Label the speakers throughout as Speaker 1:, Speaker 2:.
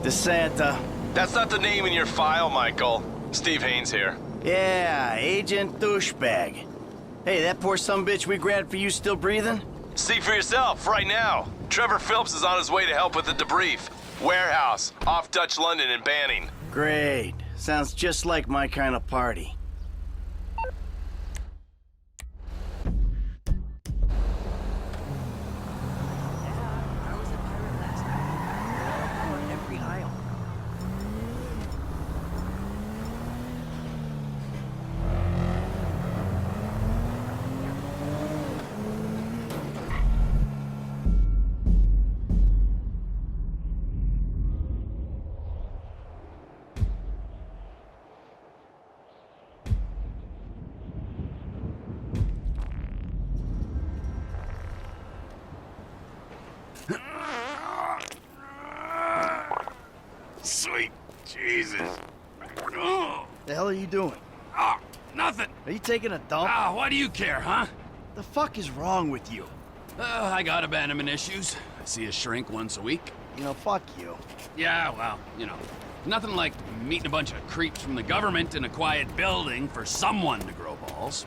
Speaker 1: DeSanta.
Speaker 2: That's not the name in your file, Michael. Steve Haynes here.
Speaker 1: Yeah, Agent Douchebag. Hey, that poor sumbitch we grabbed for you still breathing?
Speaker 2: See for yourself, right now. Trevor Phillips is on his way to help with the debrief. Warehouse, off Dutch London and Banning.
Speaker 1: Great. Sounds just like my kind of party.
Speaker 3: Sweet Jesus.
Speaker 1: The hell are you doing?
Speaker 3: Oh, nothing.
Speaker 1: Are you taking a dump?
Speaker 3: Why do you care, huh?
Speaker 1: The fuck is wrong with you?
Speaker 3: I got abandonment issues. I see a shrink once a week.
Speaker 1: You know, fuck you.
Speaker 3: Yeah, well, nothing like meeting a bunch of creeps from the government in a quiet building for someone to grow balls.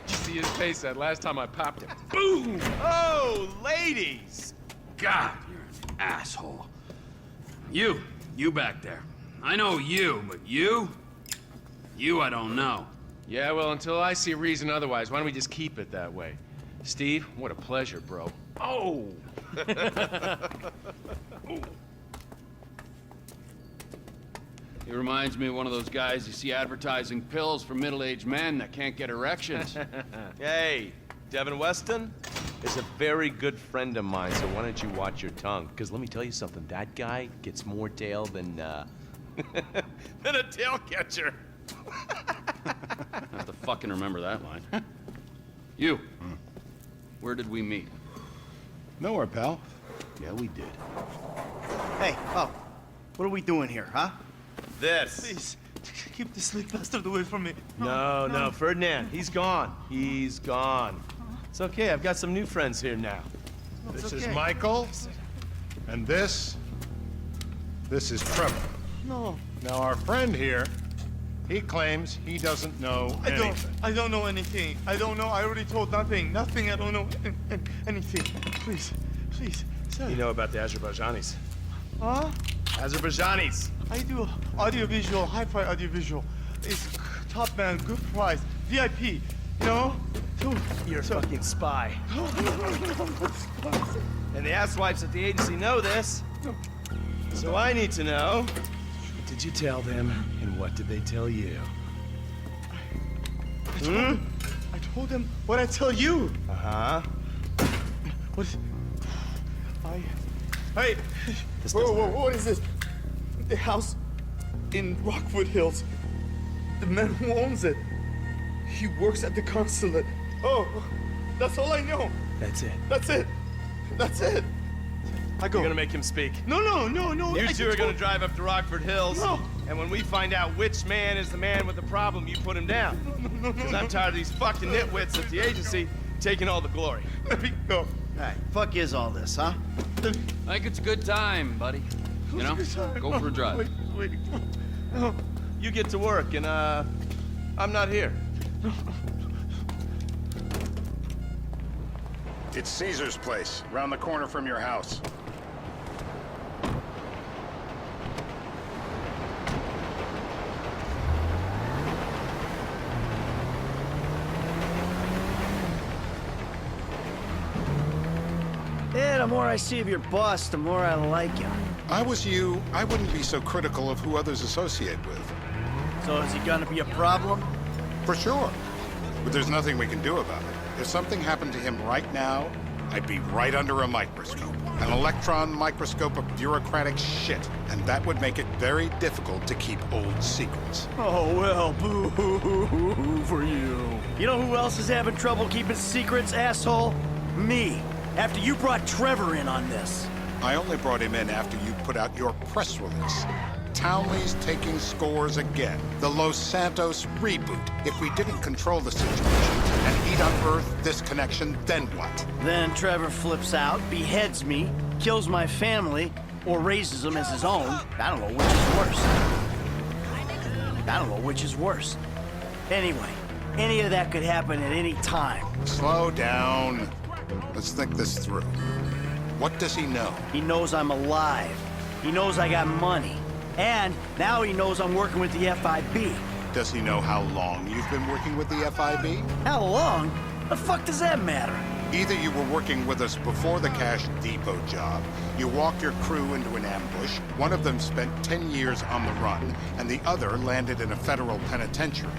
Speaker 4: Did you see his face that last time I popped him?
Speaker 3: Boom!
Speaker 4: Oh, ladies!
Speaker 3: God, you're an asshole. You back there. I know you, but you I don't know.
Speaker 4: Yeah, well, until I see reason otherwise, why don't we just keep it that way? Steve, what a pleasure, bro. Oh!
Speaker 3: He reminds me of one of those guys you see advertising pills for middle-aged men that can't get erections.
Speaker 5: Hey, Devin Weston is a very good friend of mine, so why don't you watch your tongue? Because let me tell you something, that guy gets more tail than, than a tail catcher.
Speaker 3: I have to fucking remember that line. You, where did we meet?
Speaker 6: Nowhere, pal.
Speaker 5: Yeah, we did.
Speaker 1: Hey, oh, what are we doing here, huh?
Speaker 5: This.
Speaker 7: Please, keep this sleep bastard away from me.
Speaker 5: No, Ferdinand, he's gone. He's gone. It's okay, I've got some new friends here now.
Speaker 6: This is Michael, and this is Trevor.
Speaker 7: No,
Speaker 6: Now, our friend here, he claims he doesn't know anything.
Speaker 7: I don't know anything. I don't know. I already told nothing. Nothing. I don't know anything. Please, sir.
Speaker 5: You know about the Azerbaijanis.
Speaker 7: Huh?
Speaker 5: Azerbaijanis.
Speaker 7: I do audiovisual, hi-fi audiovisual. It's top man, good price, VIP. You know?
Speaker 5: You're a fucking spy. And the asswipes at the agency know this. So I need to know, what did you tell them, and what did they tell you?
Speaker 7: I told them what I tell you.
Speaker 5: Uh-huh.
Speaker 7: What? Hey! Whoa, what is this? The house in Rockwood Hills. The man who owns it. He works at the consulate. Oh, that's all I know.
Speaker 5: That's it.
Speaker 7: That's it. I go.
Speaker 5: You're gonna make him speak.
Speaker 7: No.
Speaker 5: You
Speaker 7: I
Speaker 5: two are
Speaker 7: told-
Speaker 5: gonna drive up to Rockford Hills.
Speaker 7: No.
Speaker 5: And when we find out which man is the man with the problem, you put him down.
Speaker 7: No.
Speaker 5: Because I'm tired of these fucking nitwits at the agency taking all the glory.
Speaker 7: Let me go.
Speaker 1: Hey, fuck is all this, huh?
Speaker 3: I think it's a good time, buddy. You know, go for a drive.
Speaker 7: Wait. No.
Speaker 5: You get to work, and I'm not here.
Speaker 6: It's Caesar's place, around the corner from your house.
Speaker 1: Yeah, the more I see of your boss, the more I like him.
Speaker 6: I was you, I wouldn't be so critical of who others associate with.
Speaker 1: So is he gonna be a problem?
Speaker 6: For sure. But there's nothing we can do about it. If something happened to him right now, I'd be right under a microscope. An electron microscope of bureaucratic shit. And that would make it very difficult to keep old secrets.
Speaker 1: Oh, well, boo-hoo-hoo-hoo for you. You know who else is having trouble keeping secrets, asshole? Me. After you brought Trevor in on this.
Speaker 6: I only brought him in after you put out your press release. Townley's taking scores again. The Los Santos reboot. If we didn't control the situation and he'd unearthed this connection, then what?
Speaker 1: Then Trevor flips out, beheads me, kills my family, or raises them as his own. I don't know which is worse. I don't know which is worse. Anyway, any of that could happen at any time.
Speaker 6: Slow down. Let's think this through. What does he know?
Speaker 1: He knows I'm alive. He knows I got money. And now he knows I'm working with the FIB.
Speaker 6: Does he know how long you've been working with the FIB?
Speaker 1: How long? The fuck does that matter?
Speaker 6: Either you were working with us before the Cash Depot job, you walked your crew into an ambush, one of them spent 10 years on the run, and the other landed in a federal penitentiary.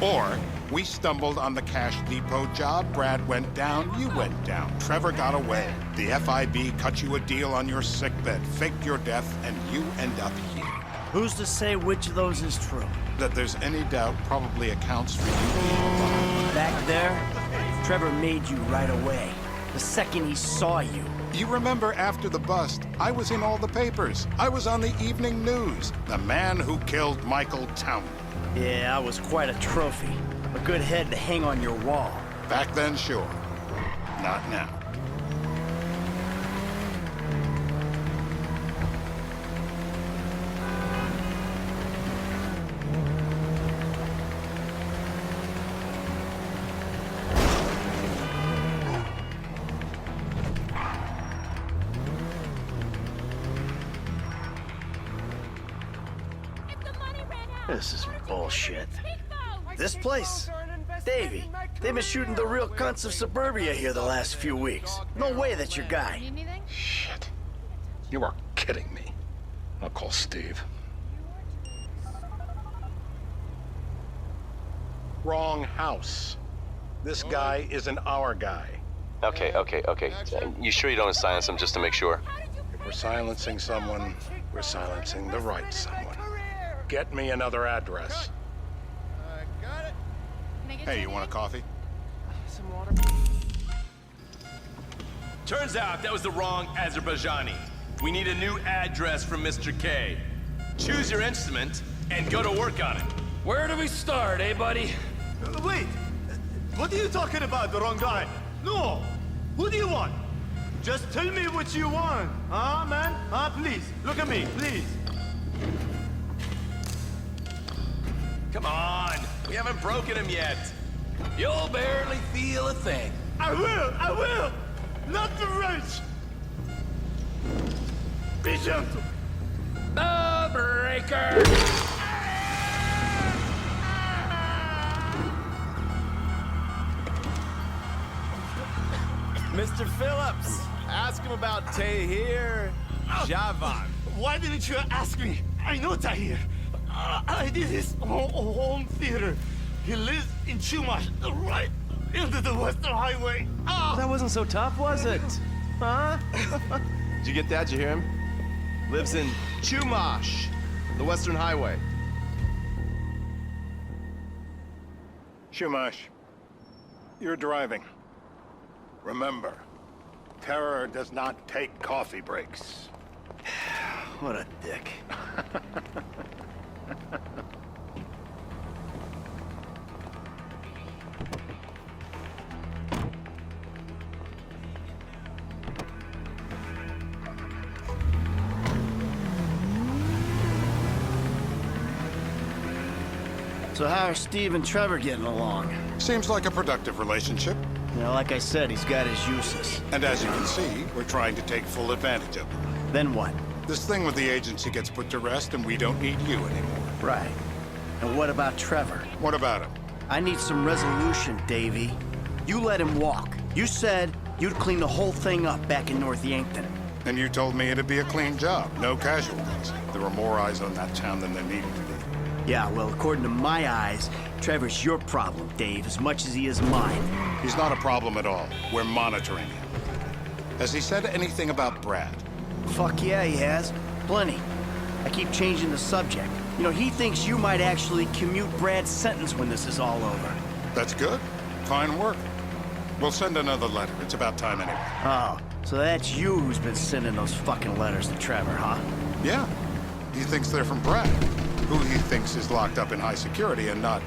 Speaker 6: Or we stumbled on the Cash Depot job, Brad went down, you went down, Trevor got away. The FIB cut you a deal on your sickbed, faked your death, and you end up here.
Speaker 1: Who's to say which of those is true?
Speaker 6: That there's any doubt probably accounts for you being alive.
Speaker 1: Back there, Trevor made you right away. The second he saw you.
Speaker 6: You remember after the bust, I was in all the papers. I was on the evening news. The man who killed Michael Townley.
Speaker 1: Yeah, I was quite a trophy. A good head to hang on your wall.
Speaker 6: Back then, sure. Not now.
Speaker 1: This is bullshit. This place? Davey, they've been shooting the real cunts of suburbia here the last few weeks. No way that's your guy.
Speaker 6: Shit. You are kidding me. I'll call Steve. Wrong house. This guy isn't our guy.
Speaker 2: Okay. You sure you don't silence him just to make sure?
Speaker 6: If we're silencing someone, we're silencing the right someone. Get me another address. Hey, you want a coffee?
Speaker 2: Turns out that was the wrong Azerbaijani. We need a new address from Mr. K. Choose your instrument and go to work on it.
Speaker 3: Where do we start, eh, buddy?
Speaker 7: Wait! What are you talking about, the wrong guy? No! Who do you want? Just tell me what you want. Huh, man? Huh, please. Look at me, please.
Speaker 2: Come on, we haven't broken him yet.
Speaker 3: You'll barely feel a thing.
Speaker 7: I will! Not the wrench! Be gentle.
Speaker 3: The breaker!
Speaker 5: Mr. Phillips, ask him about Tahir Javan.
Speaker 7: Why didn't you ask me? I know Tahir. I did his home theater. He lives in Chumash, right into the Western Highway.
Speaker 5: That wasn't so tough, was it? Huh? Did you get that? Did you hear him? Lives in Chumash, the Western Highway.
Speaker 6: Shumash, you're driving. Remember, terror does not take coffee breaks.
Speaker 1: What a dick. So how are Steve and Trevor getting along?
Speaker 6: Seems like a productive relationship.
Speaker 1: You know, like I said, he's got his uses.
Speaker 6: And as you can see, we're trying to take full advantage of them.
Speaker 1: Then what?
Speaker 6: This thing with the agency gets put to rest and we don't need you anymore.
Speaker 1: Right. And what about Trevor?
Speaker 6: What about him?
Speaker 1: I need some resolution, Davey. You let him walk. You said you'd clean the whole thing up back in North Yankton.
Speaker 6: And you told me it'd be a clean job, no casualties. There were more eyes on that town than there needed to be.
Speaker 1: Yeah, well, according to my eyes, Trevor's your problem, Dave, as much as he is mine.
Speaker 6: He's not a problem at all. We're monitoring him. Has he said anything about Brad?
Speaker 1: Fuck yeah, he has. Plenty. I keep changing the subject. You know, he thinks you might actually commute Brad's sentence when this is all over.
Speaker 6: That's good. Fine work. We'll send another letter. It's about time anyway.
Speaker 1: Oh, so that's you who's been sending those fucking letters to Trevor, huh?
Speaker 6: Yeah. He thinks they're from Brad, who he thinks is locked up in high security and not,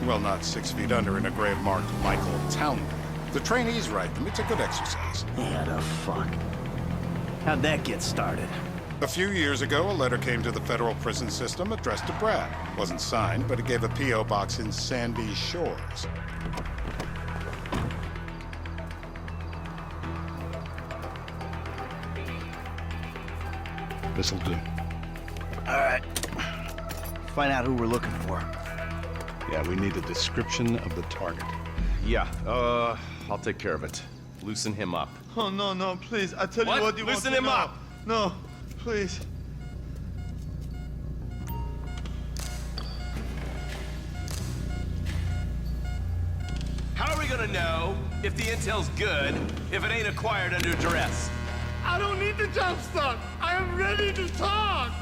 Speaker 6: well, not 6 feet under in a grave marked Michael Townley. The trainees write them. It's a good exercise.
Speaker 1: Yeah, the fuck. How'd that get started?
Speaker 6: A few years ago, a letter came to the federal prison system addressed to Brad. Wasn't signed, but it gave a P.O. box in Sandy Shores.
Speaker 8: This'll do.
Speaker 1: All right. Find out who we're looking for.
Speaker 8: Yeah, we need a description of the target.
Speaker 5: Yeah, I'll take care of it. Loosen him up.
Speaker 7: Oh, no, no, please. I tell
Speaker 5: What?
Speaker 7: you what you
Speaker 5: Loosen
Speaker 7: want
Speaker 5: him
Speaker 7: to know.
Speaker 5: up.
Speaker 7: No, please.
Speaker 2: How are we gonna know if the intel's good if it ain't acquired under duress?
Speaker 7: I don't need the jump start. I am ready to talk.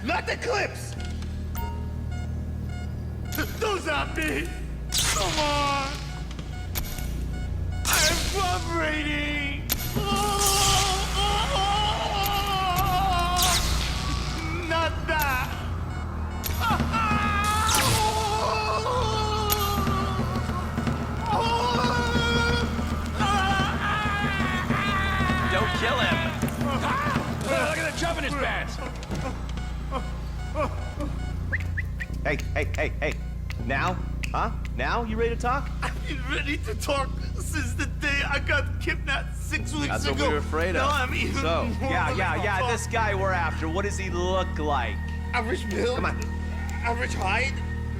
Speaker 7: Not the clips. Those aren't me. Come on. I am cooperating. Not that.
Speaker 2: Don't kill him!
Speaker 3: Look at the jump in his pants!
Speaker 5: Hey. Now? Huh? Now? You ready to talk?
Speaker 7: I've been ready to talk since the day I got kidnapped 6 weeks
Speaker 5: That's
Speaker 7: ago.
Speaker 5: what we were afraid of.
Speaker 7: Now I'm even
Speaker 5: So,
Speaker 7: more
Speaker 5: yeah,
Speaker 7: talk.
Speaker 5: this guy we're after, what does he look like?
Speaker 7: Average build.
Speaker 5: Come on.
Speaker 7: Average height.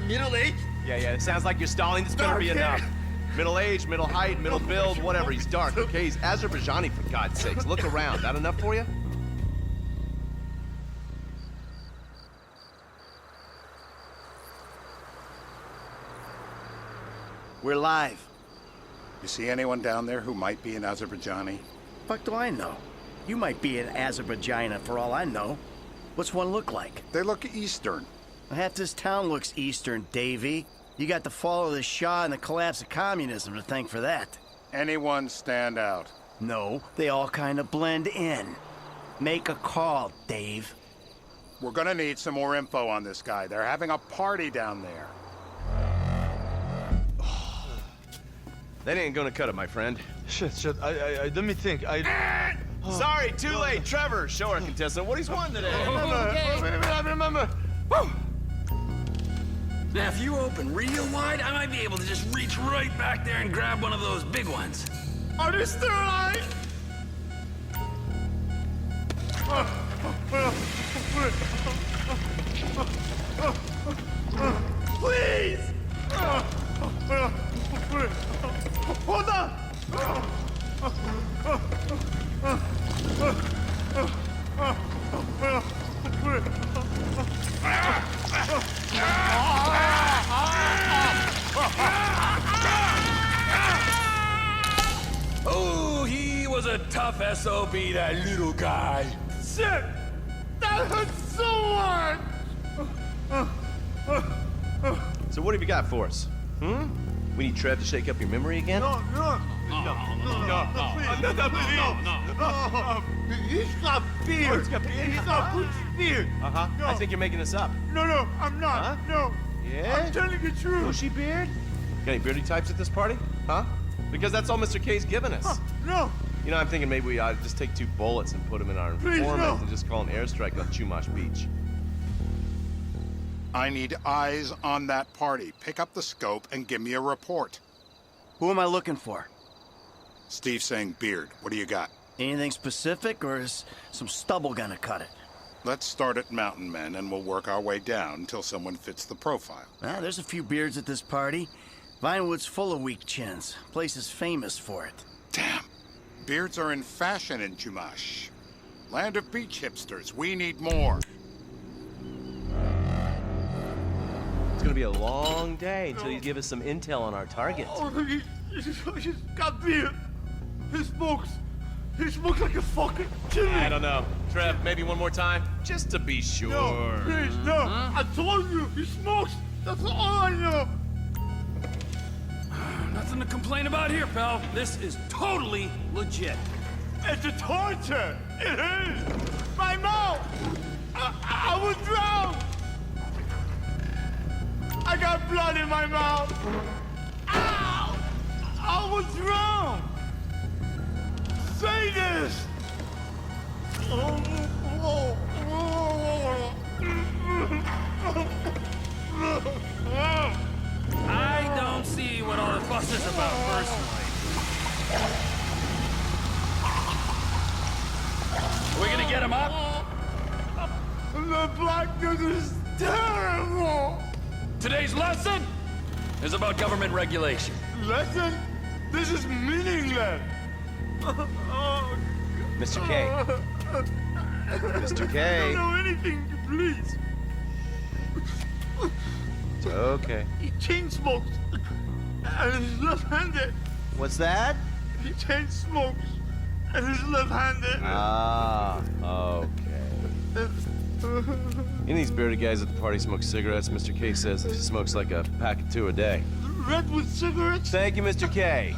Speaker 7: Middle age.
Speaker 5: Yeah, it sounds like you're stalling. This better be
Speaker 7: Dark hair.
Speaker 5: enough. Middle age, middle height, middle build, whatever. He's dark, okay? He's Azerbaijani, for God's sakes. Look around. That enough for you?
Speaker 1: We're live.
Speaker 6: You see anyone down there who might be an Azerbaijani?
Speaker 1: Fuck do I know? You might be an Azerbaijana for all I know. What's one look like?
Speaker 6: They look Eastern.
Speaker 1: Half this town looks Eastern, Davy. You got the fall of the Shah and the collapse of communism to thank for that.
Speaker 6: Anyone stand out?
Speaker 1: No, they all kind of blend in. Make a call, Dave.
Speaker 6: We're gonna need some more info on this guy. They're having a party down there.
Speaker 5: That ain't gonna cut it, my friend.
Speaker 7: Shit. I let me think.
Speaker 5: Sorry, too late. Trevor, show our contestant what he's won today.
Speaker 7: I remember.
Speaker 3: Now, if you open real wide, I might be able to just reach right back there and grab one of those big ones.
Speaker 7: Are they still alive? Please! Hold on!
Speaker 3: Oh, he was a tough SOB, that little guy.
Speaker 7: Shit! That hurts so much!
Speaker 5: So what have you got for us? We need Trev to shake up your memory again?
Speaker 7: No, he's got beard. He's got Gucci beard.
Speaker 5: Uh-huh.
Speaker 7: No.
Speaker 5: I think you're making this up.
Speaker 7: No, I'm not.
Speaker 5: Huh?
Speaker 7: No.
Speaker 5: Yeah?
Speaker 7: I'm telling the truth.
Speaker 5: Bushy beard? Got any beardy types at this party? Huh? Because that's all Mr. K's given us.
Speaker 7: No.
Speaker 5: You know, I'm thinking maybe we ought to just take 2 bullets and put them in our
Speaker 7: Please,
Speaker 5: informant
Speaker 7: no.
Speaker 5: and just call an airstrike on Chumash Beach.
Speaker 6: I need eyes on that party. Pick up the scope and give me a report.
Speaker 1: Who am I looking for?
Speaker 6: Steve's saying beard. What do you got?
Speaker 1: Anything specific, or is some stubble gonna cut it?
Speaker 6: Let's start at Mountain Men, and we'll work our way down until someone fits the profile.
Speaker 1: Ah, there's a few beards at this party. Vinewood's full of weak chins. Place is famous for it.
Speaker 6: Damn. Beards are in fashion in Chumash. Land of beach hipsters. We need more.
Speaker 5: It's gonna be a long day until you give us some intel on our target.
Speaker 7: Oh, he's got beard. He smokes like a fucking chimney.
Speaker 5: I don't know. Trev, maybe one more time? Just to be sure.
Speaker 7: No, please, no. I told you, he smokes. That's all I know.
Speaker 3: Nothing to complain about here, pal. This is totally legit.
Speaker 7: It's a torture. It is. My mouth. I was drowned. I got blood in my mouth. Ow! I was drowned. Say this. Oh,
Speaker 3: I don't see what all the fuss is about, personally. Are we gonna get him up?
Speaker 7: The blackness is terrible!
Speaker 3: Today's lesson is about government regulation.
Speaker 7: Lesson? This is meaningless!
Speaker 5: Mr. K. Mr.
Speaker 7: I
Speaker 5: K.
Speaker 7: don't know anything, please.
Speaker 5: It's okay.
Speaker 7: He chain smokes. And he's left-handed.
Speaker 5: What's that?
Speaker 7: He chain smokes. And he's left-handed.
Speaker 5: Ah, okay. You know these bearded guys at the party smoke cigarettes? Mr. K says he smokes like a pack of 2 a day.
Speaker 7: Redwood cigarettes?
Speaker 5: Thank you, Mr. K.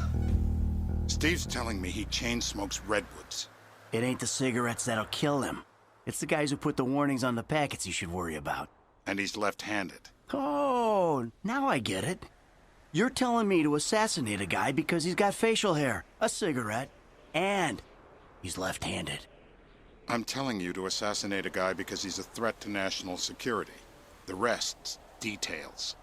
Speaker 6: Steve's telling me he chain smokes redwoods.
Speaker 1: It ain't the cigarettes that'll kill him. It's the guys who put the warnings on the packets you should worry about.
Speaker 6: And he's left-handed.
Speaker 1: Oh, now I get it. You're telling me to assassinate a guy because he's got facial hair, a cigarette, and he's left-handed.
Speaker 6: I'm telling you to assassinate a guy because he's a threat to national security. The rest's details.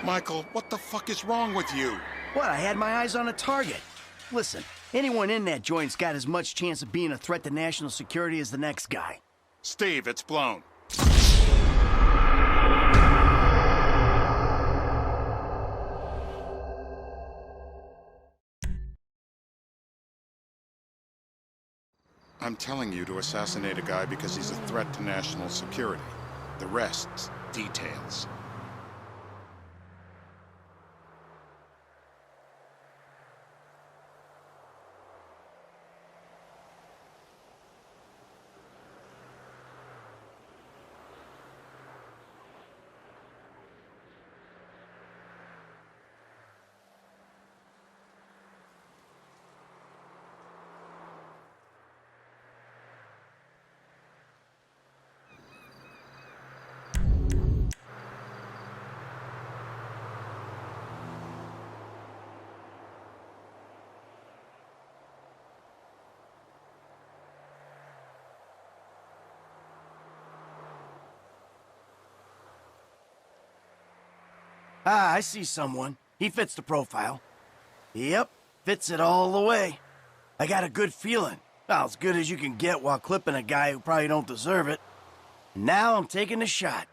Speaker 6: Michael, what the fuck is wrong with you?
Speaker 1: What, I had my eyes on a target. Listen, anyone in that joint's got as much chance of being a threat to national security as the next guy.
Speaker 6: Steve, it's blown. I'm telling you to assassinate a guy because he's a threat to national security. The rest's details.
Speaker 1: Ah, I see someone. He fits the profile. Yep, fits it all the way. I got a good feeling. Well, as good as you can get while clipping a guy who probably don't deserve it. Now I'm taking the shot.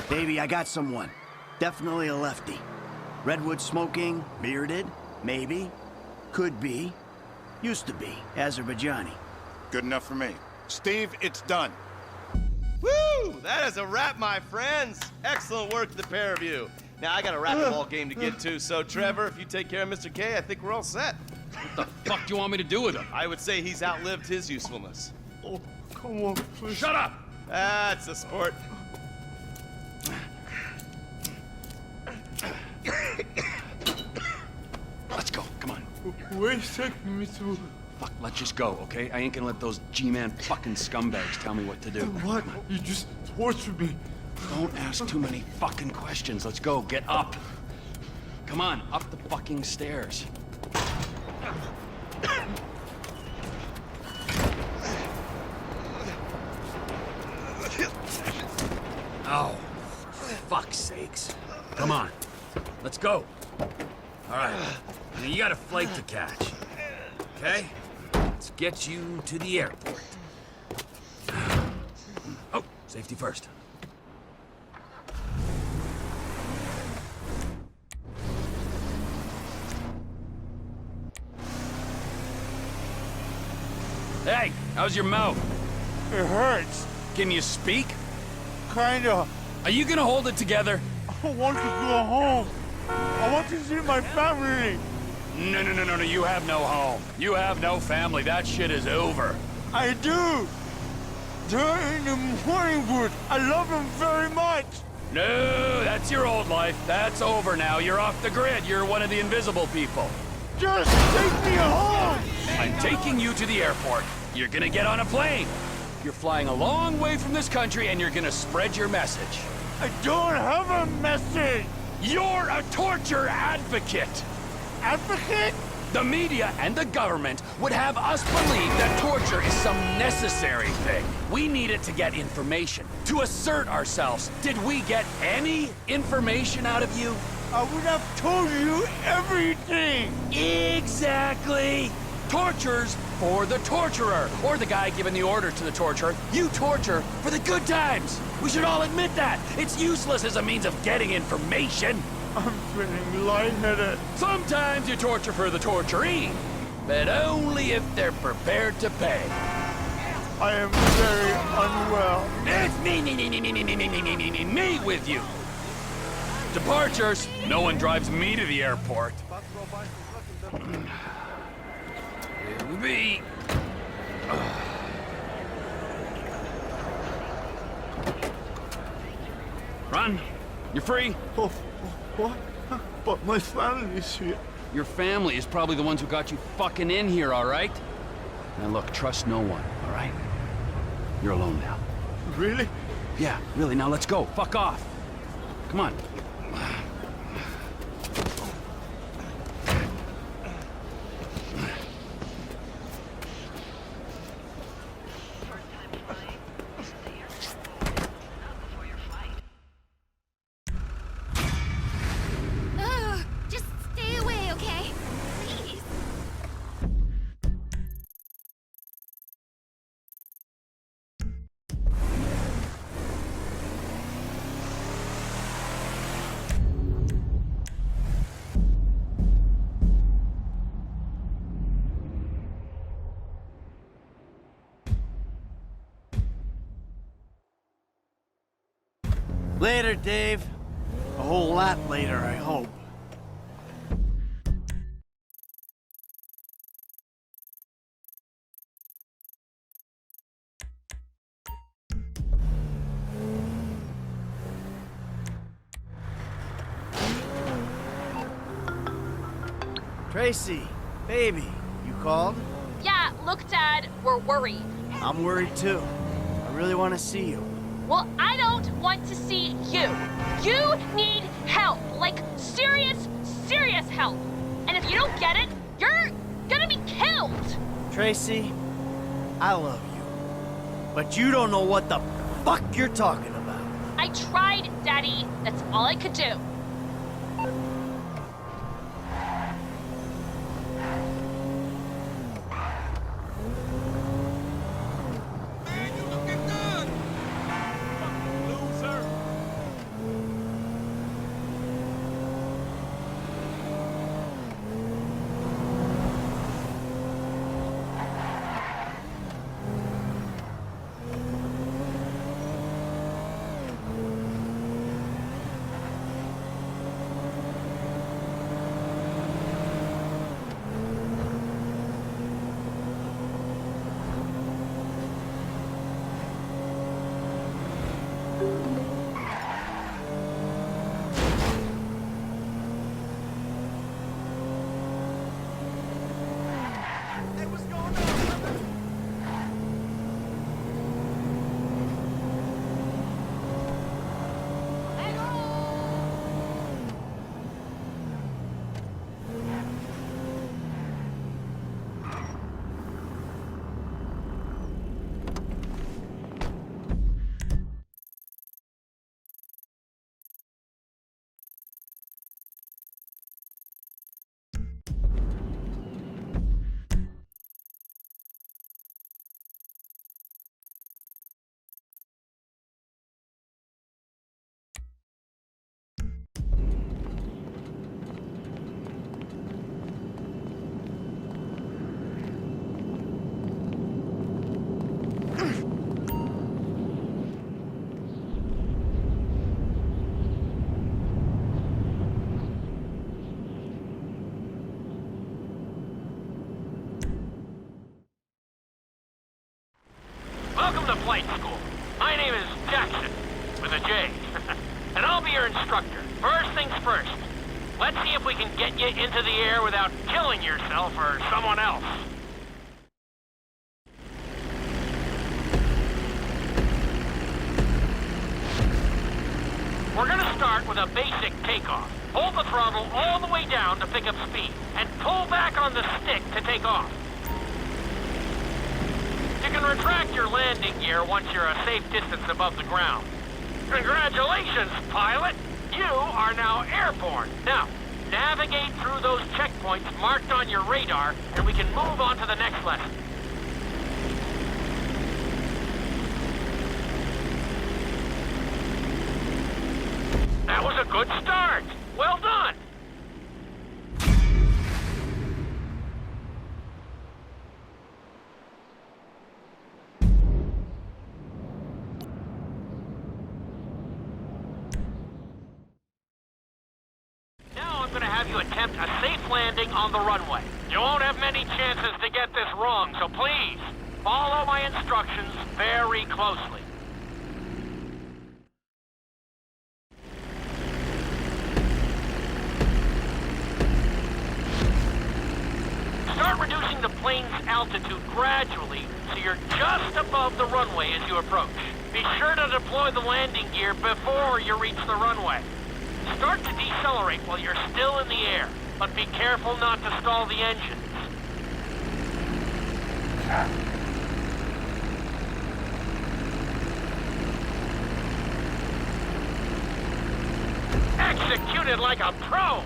Speaker 1: Baby, I got someone. Definitely a lefty. Redwood smoking, bearded, maybe. Could be. Used to be. Azerbaijani.
Speaker 6: Good enough for me. Steve, it's done.
Speaker 5: Woo! That is a wrap, my friends. Excellent work, the pair of you. Now, I got a racquetball game to get to, so Trevor, if you take care of Mr. K, I think we're all set.
Speaker 3: What the fuck do you want me to do with him?
Speaker 5: I would say he's outlived his usefulness.
Speaker 7: Oh, come on, please.
Speaker 3: Shut up!
Speaker 5: That's a sport.
Speaker 3: Let's go, come on.
Speaker 7: Where you taking me to?
Speaker 3: Fuck, let's just go, okay? I ain't gonna let those G-Man fucking scumbags tell me what to do.
Speaker 7: What? You just tortured me.
Speaker 3: Don't ask too many fucking questions. Let's go, get up. Come on, up the fucking stairs. Oh, for fuck's sakes. Come on, let's go. All right, now you got a flight to catch, okay? Let's get you to the airport. Oh, safety first. How's your mouth?
Speaker 7: It hurts.
Speaker 3: Can you speak?
Speaker 7: Kinda.
Speaker 3: Are you gonna hold it together?
Speaker 7: I want to go home. I want to see my family.
Speaker 3: No, you have no home. You have no family. That shit is over.
Speaker 7: I do. They're in the morning wood. I love them very much.
Speaker 3: No, that's your old life. That's over now. You're off the grid. You're one of the invisible people.
Speaker 7: Just take me home.
Speaker 3: I'm taking you to the airport. You're gonna get on a plane. You're flying a long way from this country and you're gonna spread your message.
Speaker 7: I don't have a message.
Speaker 3: You're a torture advocate.
Speaker 7: Advocate?
Speaker 3: The media and the government would have us believe that torture is some necessary thing. We need it to get information, to assert ourselves. Did we get any information out of you?
Speaker 7: I would have told you everything.
Speaker 3: Exactly. Torture's for the torturer, or the guy giving the order to the torturer. You torture for the good times. We should all admit that. It's useless as a means of getting information.
Speaker 7: I'm feeling lightheaded.
Speaker 3: Sometimes you torture for the torturee, but only if they're prepared to pay.
Speaker 7: I am very unwell.
Speaker 3: It's me with you. Departures. No one drives me to the airport. Me. Run. You're free.
Speaker 7: Oh, what? But my family's here.
Speaker 3: Your family is probably the ones who got you fucking in here, all right? Now look, trust no one, all right? You're alone now.
Speaker 7: Really?
Speaker 3: Yeah, really, now let's go. Fuck off. Come on.
Speaker 9: Just stay away, okay? Please.
Speaker 1: Later, Dave. A whole lot later, I hope. Tracy, baby, you called?
Speaker 9: Yeah, look, Dad, we're worried.
Speaker 1: I'm worried too. I really want to see you.
Speaker 9: Well, I don't want to see you. You need help. Like, serious, serious help. And if you don't get it, you're gonna be killed.
Speaker 1: Tracy, I love you. But you don't know what the fuck you're talking about.
Speaker 9: I tried, Daddy. That's all I could do.
Speaker 10: and I'll be your instructor. First things first. Let's see if we can get you into the air without killing yourself or someone else. We're gonna start with a basic takeoff. Hold the throttle all the way down to pick up speed, and pull back on the stick to take off. You can retract your landing gear once you're a safe distance above the ground. Congratulations, pilot! You are now airborne. Now, navigate through those checkpoints marked on your radar, and we can move on to the next lesson. That was a good start. Well done. Now I'm going to have you attempt a safe landing on the runway. You won't have many chances to get this wrong, so please, follow my instructions very closely. Start reducing the plane's altitude gradually so you're just above the runway as you approach. Be sure to deploy the landing gear before you reach the runway. Start to decelerate while you're still in the air, but be careful not to stall the engines. Executed like a pro!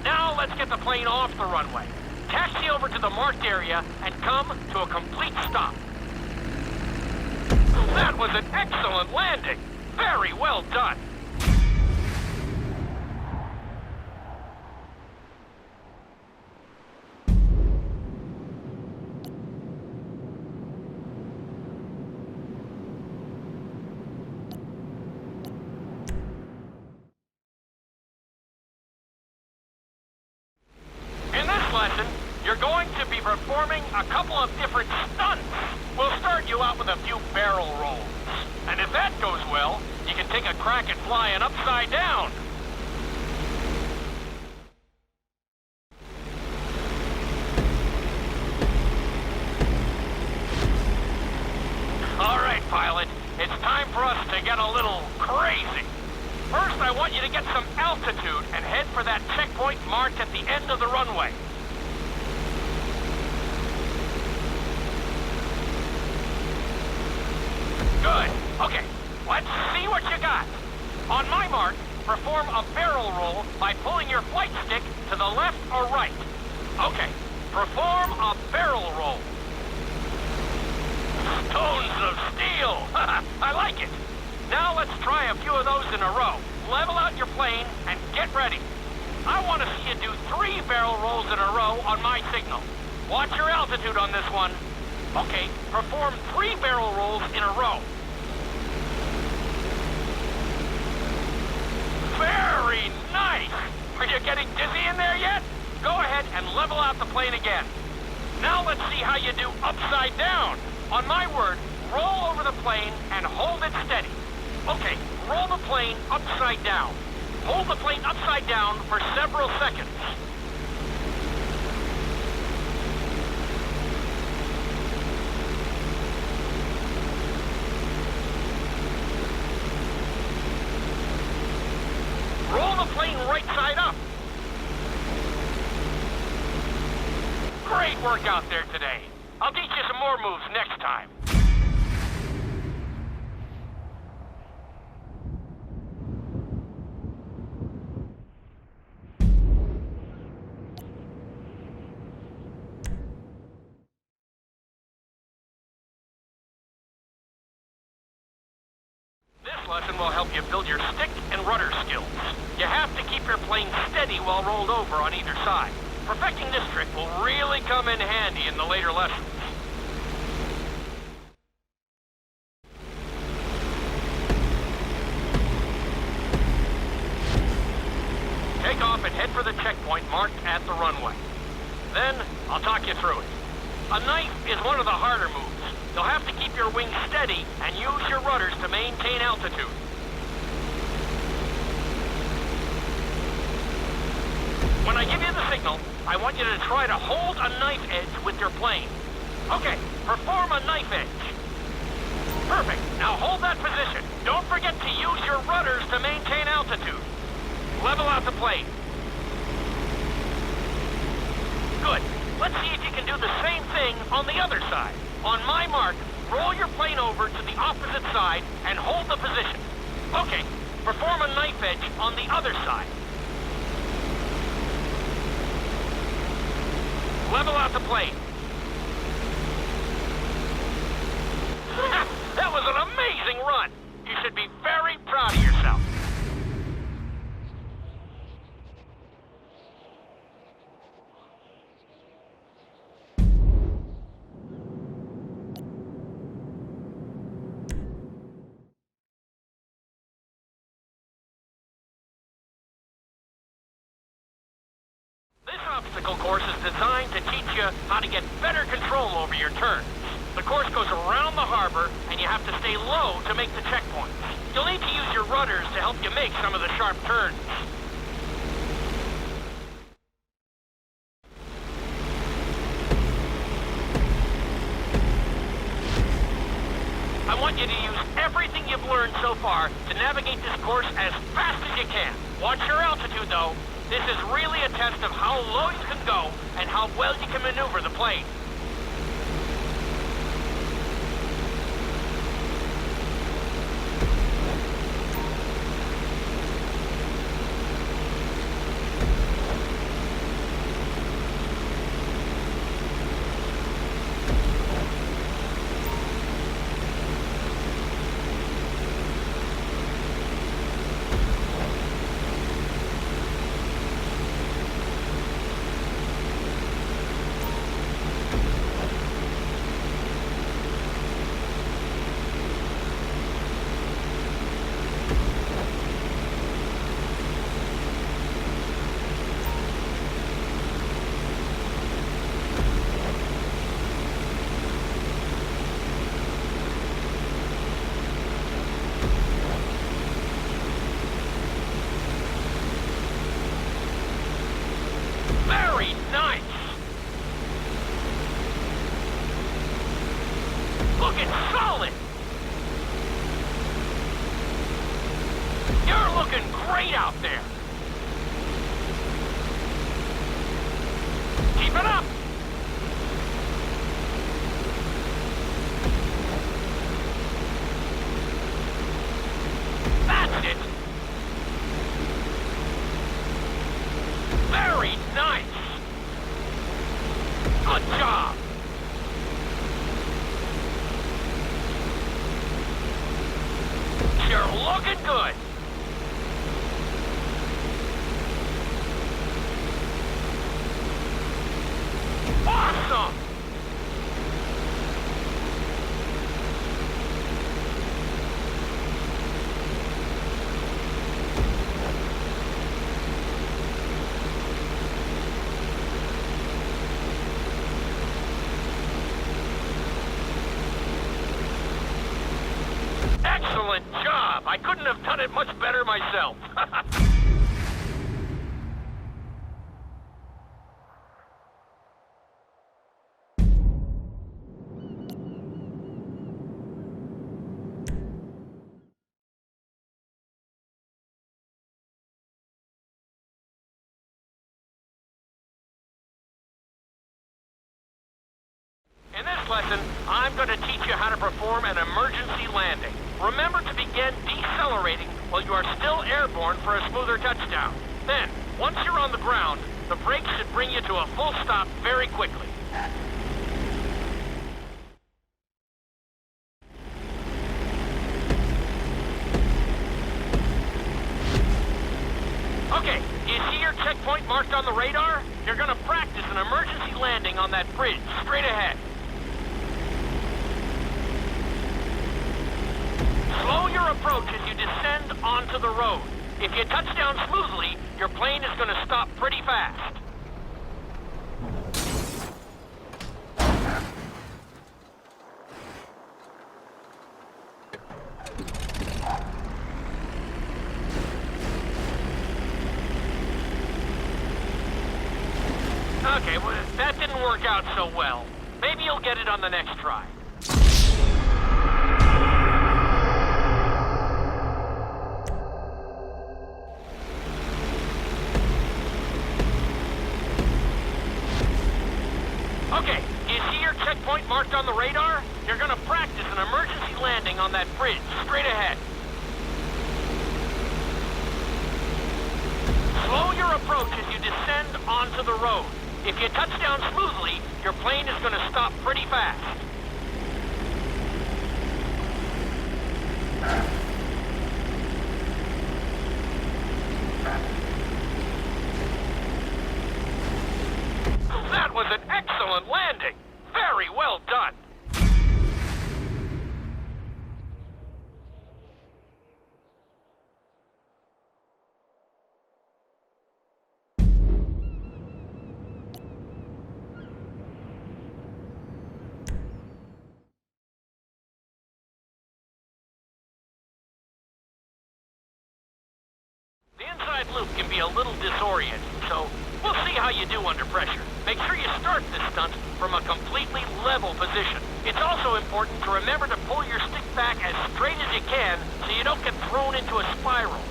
Speaker 10: Now let's get the plane off the runway. Taxi over to the marked area and come to a complete stop. That was an excellent landing. Very well done. You're going to be performing a couple of different stunts. We'll start you out with a few barrel rolls. And if that goes well, you can take a crack at flying upside down. All right, pilot. It's time for us to get a little crazy. First, I want you to get some altitude and head for that checkpoint marked at the end of the runway. Good. Okay, let's see what you got. On my mark, perform a barrel roll by pulling your flight stick to the left or right. Okay, perform a barrel roll. Stones of steel! I like it. Now let's try a few of those in a row. Level out your plane and get ready. I want to see you do 3 barrel rolls in a row on my signal. Watch your altitude on this one. Okay, perform 3 barrel rolls in a row. Very nice! Are you getting dizzy in there yet? Go ahead and level out the plane again. Now let's see how you do upside down. On my word, roll over the plane and hold it steady. Okay, roll the plane upside down. Hold the plane upside down for several seconds. Roll the plane right side up. Great work out there today. I'll teach you some more moves next time. This lesson will help you build your stick and rudder skills. You have to keep your plane steady while rolled over on either side. Perfecting this trick will really come in handy in the later lessons. Take off and head for the checkpoint marked at the runway. Then, I'll talk you through it. A knife is one of the harder moves. You'll have to keep your wings steady and use your rudders to maintain altitude. signal, I want you to try to hold a knife edge with your plane. Okay, perform a knife edge. Perfect. Now hold that position. Don't forget to use your rudders to maintain altitude. Level out the plane. Good. Let's see if you can do the same thing on the other side. On my mark, roll your plane over to the opposite side and hold the position. Okay, perform a knife edge on the other side. Level out the plane. That was an amazing run. You should be very proud of yourself. This obstacle course is designed to teach you how to get better control over your turns. The course goes around the harbor, and you have to stay low to make the checkpoints. You'll need to use your rudders to help you make some of the sharp turns. I want you to use everything you've learned so far to navigate this course as fast as you can. Watch your altitude, though. This is really a test of how low you can go and how well you can maneuver the plane. Very nice! Looking solid! You're looking great out there! Keep it up! That's it! Very nice! Good job! You're looking good! Awesome! Excellent job! I couldn't have done it much better myself. In this lesson, I'm going to teach you how to perform an emergency landing. Remember to begin decelerating while you are still airborne for a smoother touchdown. Then, once you're on the ground, the brakes should bring you to a full stop very quickly. Okay, do you see your checkpoint marked on the radar? You're going to practice an emergency landing on that bridge straight ahead. Slow your approach as you descend onto the road. If you touch down smoothly, your plane is going to stop pretty fast. Okay, well, that didn't work out so well. Maybe you'll get it on the next try. Okay, you see your checkpoint marked on the radar? You're gonna practice an emergency landing on that bridge, straight ahead. Slow your approach as you descend onto the road. If you touch down smoothly, your plane is gonna stop pretty fast. That was an excellent landing. Very well done. The inside loop can be a little disorienting, so we'll see how you do under pressure. Make sure you start this stunt from a completely level position. It's also important to remember to pull your stick back as straight as you can so you don't get thrown into a spiral.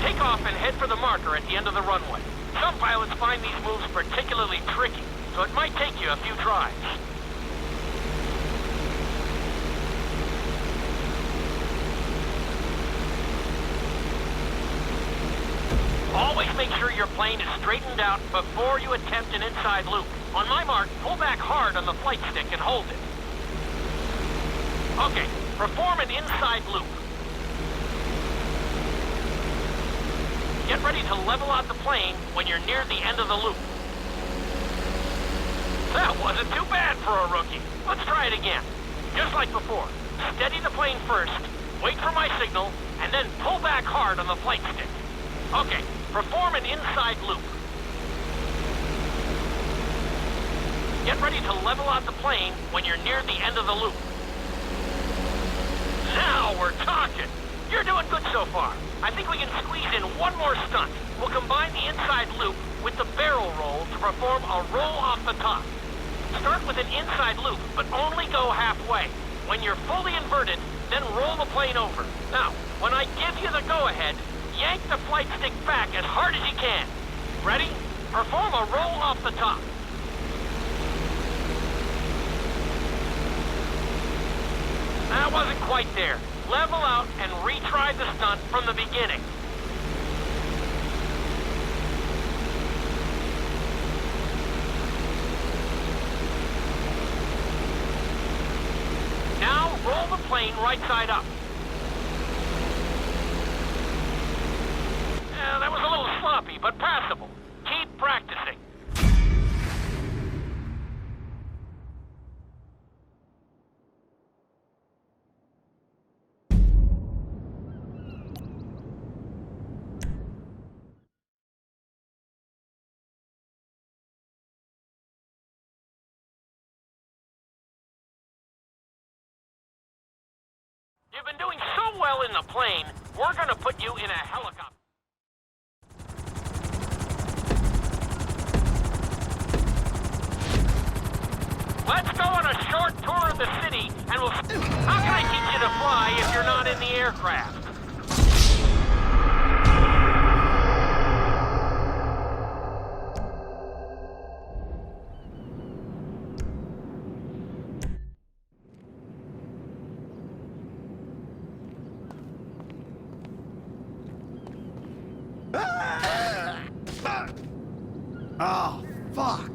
Speaker 10: Take off and head for the marker at the end of the runway. Some pilots find these moves particularly tricky, so it might take you a few tries. Always make sure your plane is straightened out before you attempt an inside loop. On my mark, pull back hard on the flight stick and hold it. Okay, perform an inside loop. Get ready to level out the plane when you're near the end of the loop. That wasn't too bad for a rookie. Let's try it again. Just like before. Steady the plane first, wait for my signal, and then pull back hard on the flight stick. Okay, perform an inside loop. Get ready to level out the plane when you're near the end of the loop. Now we're talking. You're doing good so far. I think we can squeeze in one more stunt. We'll combine the inside loop with the barrel roll to perform a roll off the top. Start with an inside loop, but only go halfway. When you're fully inverted, then roll the plane over. Now, when I give you the go-ahead, yank the flight stick back as hard as you can. Ready? Perform a roll off the top. That wasn't quite there. Level out and retry the stunt from the beginning. Now roll the plane right side up. Yeah, that was a little sloppy, but passable. Keep practicing. You've been doing so well in the plane, we're gonna put you in a helicopter. Let's go on a short tour of the city, and we'll... How can I teach you to fly if you're not in the aircraft?
Speaker 1: Oh, fuck.